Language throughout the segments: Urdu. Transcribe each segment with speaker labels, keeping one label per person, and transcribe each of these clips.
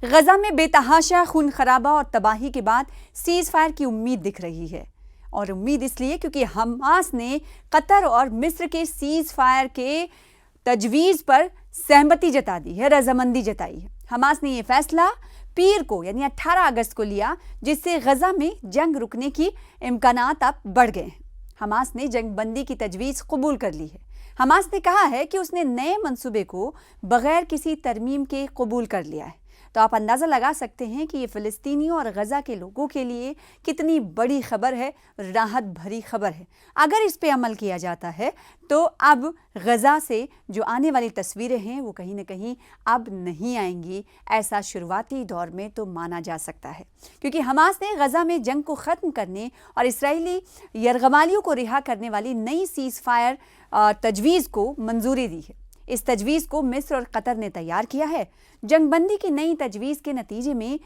Speaker 1: غزہ میں بے تحاشا خون خرابہ اور تباہی کے بعد سیز فائر کی امید دکھ رہی ہے، اور امید اس لیے کیونکہ حماس نے قطر اور مصر کے سیز فائر کے تجویز پر سہمتی جتا دی ہے، رضامندی جتائی ہے۔ حماس نے یہ فیصلہ پیر کو یعنی 18 اگست کو لیا، جس سے غزہ میں جنگ رکنے کی امکانات اب بڑھ گئے ہیں۔ حماس نے جنگ بندی کی تجویز قبول کر لی ہے۔ حماس نے کہا ہے کہ اس نے نئے منصوبے کو بغیر کسی ترمیم کے قبول کر لیا ہے۔ تو آپ اندازہ لگا سکتے ہیں کہ یہ فلسطینیوں اور غزہ کے لوگوں کے لیے کتنی بڑی خبر ہے، راحت بھری خبر ہے۔ اگر اس پہ عمل کیا جاتا ہے تو اب غزہ سے جو آنے والی تصویریں ہیں وہ کہیں نہ کہیں اب نہیں آئیں گی، ایسا شروعاتی دور میں تو مانا جا سکتا ہے، کیونکہ حماس نے غزہ میں جنگ کو ختم کرنے اور اسرائیلی یرغمالیوں کو رہا کرنے والی نئی سیز فائر تجویز کو منظوری دی ہے۔ اس تجویز کو مصر اور قطر نے تیار کیا ہے۔ جنگ بندی کی نئی تجویز کے نتیجے میں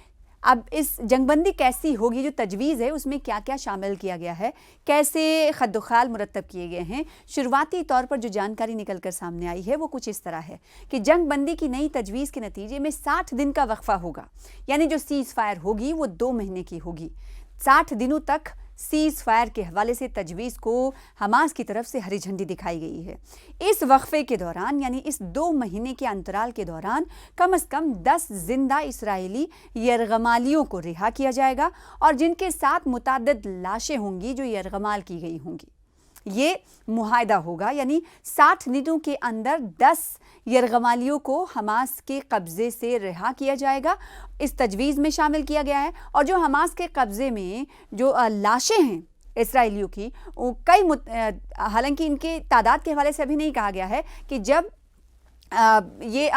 Speaker 1: اب اس جنگ بندی کیسی ہوگی، جو تجویز ہے اس میں کیا کیا شامل کیا گیا ہے، کیسے خد و خال مرتب کیے گئے ہیں۔ شروعاتی طور پر جو جانکاری نکل کر سامنے آئی ہے وہ کچھ اس طرح ہے کہ جنگ بندی کی نئی تجویز کے نتیجے میں 60 دن کا وقفہ ہوگا، یعنی جو سیز فائر ہوگی وہ 2 مہینے کی ہوگی۔ 60 دنوں تک سیز فائر کے حوالے سے تجویز کو حماس کی طرف سے ہری جھنڈی دکھائی گئی ہے۔ اس وقفے کے دوران یعنی اس 2 مہینے کے انترال کے دوران کم از کم 10 زندہ اسرائیلی یرغمالیوں کو رہا کیا جائے گا، اور جن کے ساتھ متعدد لاشیں ہوں گی جو یرغمال کی گئی ہوں گی۔ یہ معاہدہ ہوگا، یعنی 60 دنوں کے اندر 10 یرغمالیوں کو حماس کے قبضے سے رہا کیا جائے گا، اس تجویز میں شامل کیا گیا ہے۔ اور جو حماس کے قبضے میں جو لاشیں ہیں اسرائیلیوں کی، حالانکہ ان کے تعداد کے حوالے سے ابھی نہیں کہا گیا ہے کہ جب یہ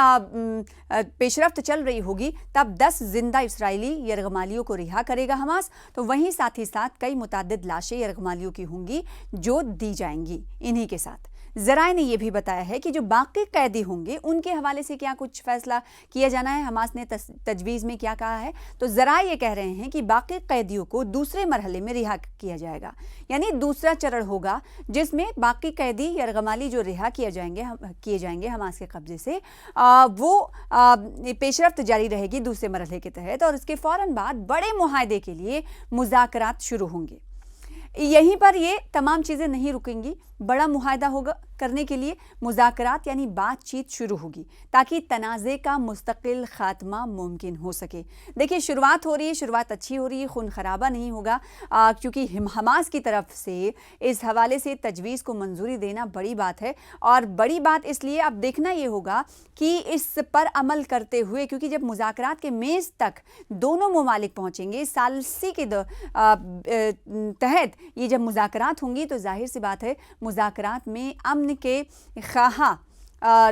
Speaker 1: پیش رفت چل رہی ہوگی تب 10 زندہ اسرائیلی یرغمالیوں کو رہا کرے گا حماس، تو وہیں ساتھ ہی ساتھ کئی متعدد لاشیں یرغمالیوں کی ہوں گی جو دی جائیں گی انہی کے ساتھ۔ ذرائع نے یہ بھی بتایا ہے کہ جو باقی قیدی ہوں گے ان کے حوالے سے کیا کچھ فیصلہ کیا جانا ہے، حماس نے تجویز میں کیا کہا ہے۔ تو ذرائع یہ کہہ رہے ہیں کہ باقی قیدیوں کو دوسرے مرحلے میں رہا کیا جائے گا، یعنی دوسرا چرڑ ہوگا جس میں باقی قیدی یرغمالی جو رہا کیے جائیں گے حماس کے قبضے سے، وہ پیش رفت جاری رہے گی دوسرے مرحلے کے تحت، اور اس کے فوراً بعد بڑے معاہدے کے لیے مذاکرات شروع ہوں گے۔ یہیں پر یہ تمام چیزیں نہیں رکیں گی، بڑا معاہدہ ہوگا کرنے کے لیے مذاکرات یعنی بات چیت شروع ہوگی تاکہ تنازع کا مستقل خاتمہ ممکن ہو سکے۔ دیکھیے شروعات ہو رہی ہے، شروعات اچھی ہو رہی ہے، خون خرابہ نہیں ہوگا، کیونکہ حماس کی طرف سے اس حوالے سے تجویز کو منظوری دینا بڑی بات ہے، اور بڑی بات اس لیے اب دیکھنا یہ ہوگا کہ اس پر عمل کرتے ہوئے، کیونکہ جب مذاکرات کے میز تک دونوں ممالک پہنچیں گے ثالثی کے تحت یہ جب مذاکرات ہوں گی تو ظاہر سی بات ہے مذاکرات میں امن کے خواہاں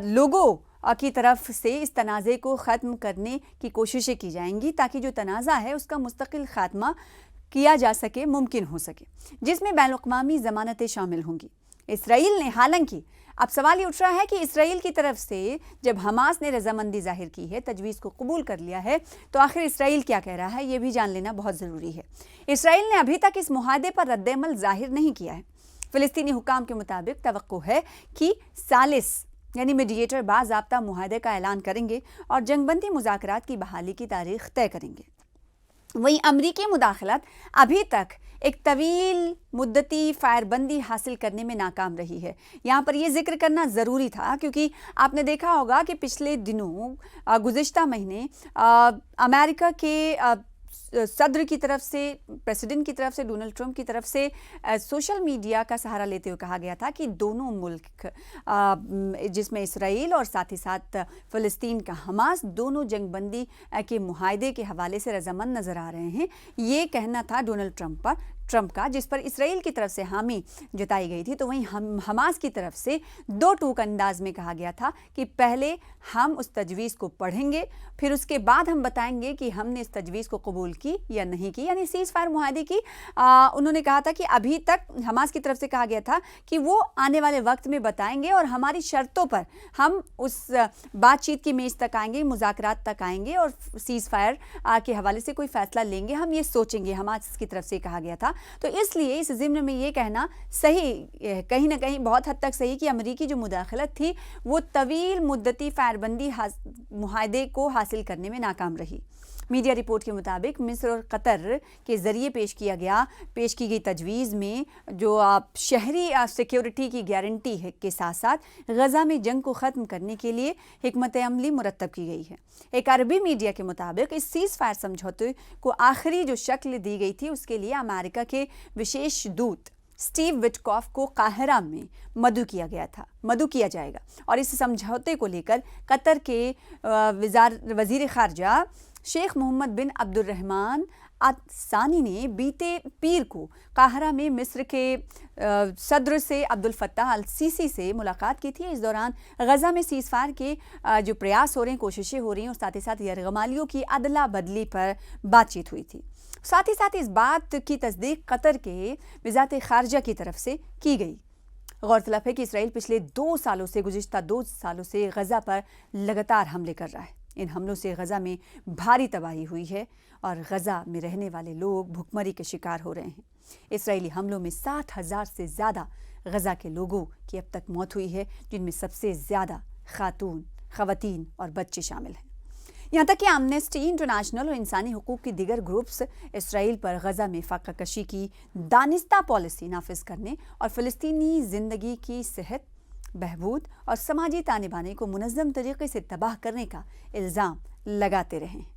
Speaker 1: لوگوں کی طرف سے اس تنازع کو ختم کرنے کی کوششیں کی جائیں گی تاکہ جو تنازع ہے اس کا مستقل خاتمہ کیا جا سکے، ممکن ہو سکے، جس میں بین الاقوامی ضمانتیں شامل ہوں گی۔ اسرائیل نے حالانکہ اب سوال یہ اٹھ رہا ہے کہ اسرائیل کی طرف سے جب حماس نے رضامندی ظاہر کی ہے، تجویز کو قبول کر لیا ہے، تو آخر اسرائیل کیا کہہ رہا ہے یہ بھی جان لینا بہت ضروری ہے۔ اسرائیل نے ابھی تک اس معاہدے پر رد عمل ظاہر نہیں کیا ہے۔ فلسطینی حکام کے مطابق توقع ہے کہ ثالث یعنی میڈیٹر باضابطہ معاہدے کا اعلان کریں گے اور جنگ بندی مذاکرات کی بحالی کی تاریخ طے کریں گے۔ وہیں امریکی مداخلت ابھی تک ایک طویل مدتی فائر بندی حاصل کرنے میں ناکام رہی ہے۔ یہاں پر یہ ذکر کرنا ضروری تھا کیونکہ آپ نے دیکھا ہوگا کہ پچھلے دنوں گزشتہ مہینے امریکہ کے صدر کی طرف سے، پریزیڈنٹ کی طرف سے، ڈونلڈ ٹرمپ کی طرف سے سوشل میڈیا کا سہارا لیتے ہوئے کہا گیا تھا کہ دونوں ملک جس میں اسرائیل اور ساتھ ہی ساتھ فلسطین کا حماس، دونوں جنگ بندی کے معاہدے کے حوالے سے رضامند نظر آ رہے ہیں۔ یہ کہنا تھا ڈونلڈ ٹرمپ کا، جس پر اسرائیل کی طرف سے حامی جتائی گئی تھی۔ تو وہیں حماس کی طرف سے 2 ٹوک انداز میں کہا گیا تھا کہ پہلے ہم اس تجویز کو پڑھیں گے، پھر اس کے بعد ہم بتائیں گے کہ ہم نے اس تجویز کو قبول کی یا نہیں کی، یعنی سیز فائر معاہدے کی۔ انہوں نے کہا تھا کہ ابھی تک حماس کی طرف سے کہا گیا تھا کہ وہ آنے والے وقت میں بتائیں گے اور ہماری شرطوں پر ہم اس بات چیت کی میز تک آئیں گے، مذاکرات تک آئیں گے اور سیز فائر کے حوالے سے کوئی فیصلہ لیں گے، ہم یہ سوچیں گے، حماس کی طرف سے کہا گیا تھا۔ تو اس لیے اس ضمن میں یہ کہنا صحیح، کہیں نہ کہیں بہت حد تک صحیح کہ امریکی جو مداخلت تھی وہ طویل مدتی فائر بندی معاہدے کو حاصل کرنے میں ناکام رہی۔ میڈیا رپورٹ کے مطابق مصر اور قطر کے ذریعے پیش کی گئی تجویز میں جو شہری سیکیورٹی کی گارنٹی ہے کے ساتھ ساتھ غزہ میں جنگ کو ختم کرنے کے لیے حکمت عملی مرتب کی گئی ہے۔ ایک عربی میڈیا کے مطابق اس سیز فائر سمجھوتے کو آخری جو شکل دی گئی تھی اس کے لیے امریکہ کے وشیش دوت اسٹیو وٹکاف کو قاہرہ میں مدعو کیا جائے گا، اور اس سمجھوتے کو لے کر قطر کے وزیر خارجہ شیخ محمد بن عبد الرحمن الثانی نے بیتے پیر کو قاہرہ میں مصر کے صدر سے عبد الفتاح السیسی سے ملاقات کی تھی۔ اس دوران غزہ میں سیز فائر کے جو پریاس ہو رہے ہیں، کوششیں ہو رہی ہیں، اور ساتھ ہی ساتھ یرغمالیوں کی عدلہ بدلی پر بات چیت ہوئی تھی۔ ساتھ ہی ساتھ اس بات کی تصدیق قطر کے وزارت خارجہ کی طرف سے کی گئی۔ غورطلب ہے کہ اسرائیل پچھلے گزشتہ دو سالوں سے غزہ پر لگاتار حملے کر رہا ہے۔ ان حملوں سے غزہ میں بھاری تباہی ہوئی ہے اور غزہ میں رہنے والے لوگ بھوکمری کے شکار ہو رہے ہیں۔ اسرائیلی حملوں میں 60,000 سے زیادہ غزہ کے لوگوں کی اب تک موت ہوئی ہے، جن میں سب سے زیادہ خواتین اور بچے شامل ہیں۔ یہاں تک کہ ایمنسٹی انٹرنیشنل اور انسانی حقوق کی دیگر گروپس اسرائیل پر غزہ میں فاقہ کشی کی دانستہ پالیسی نافذ کرنے اور فلسطینی زندگی کی صحت، بہبود اور سماجی تانے بانے کو منظم طریقے سے تباہ کرنے کا الزام لگاتے رہے ہیں۔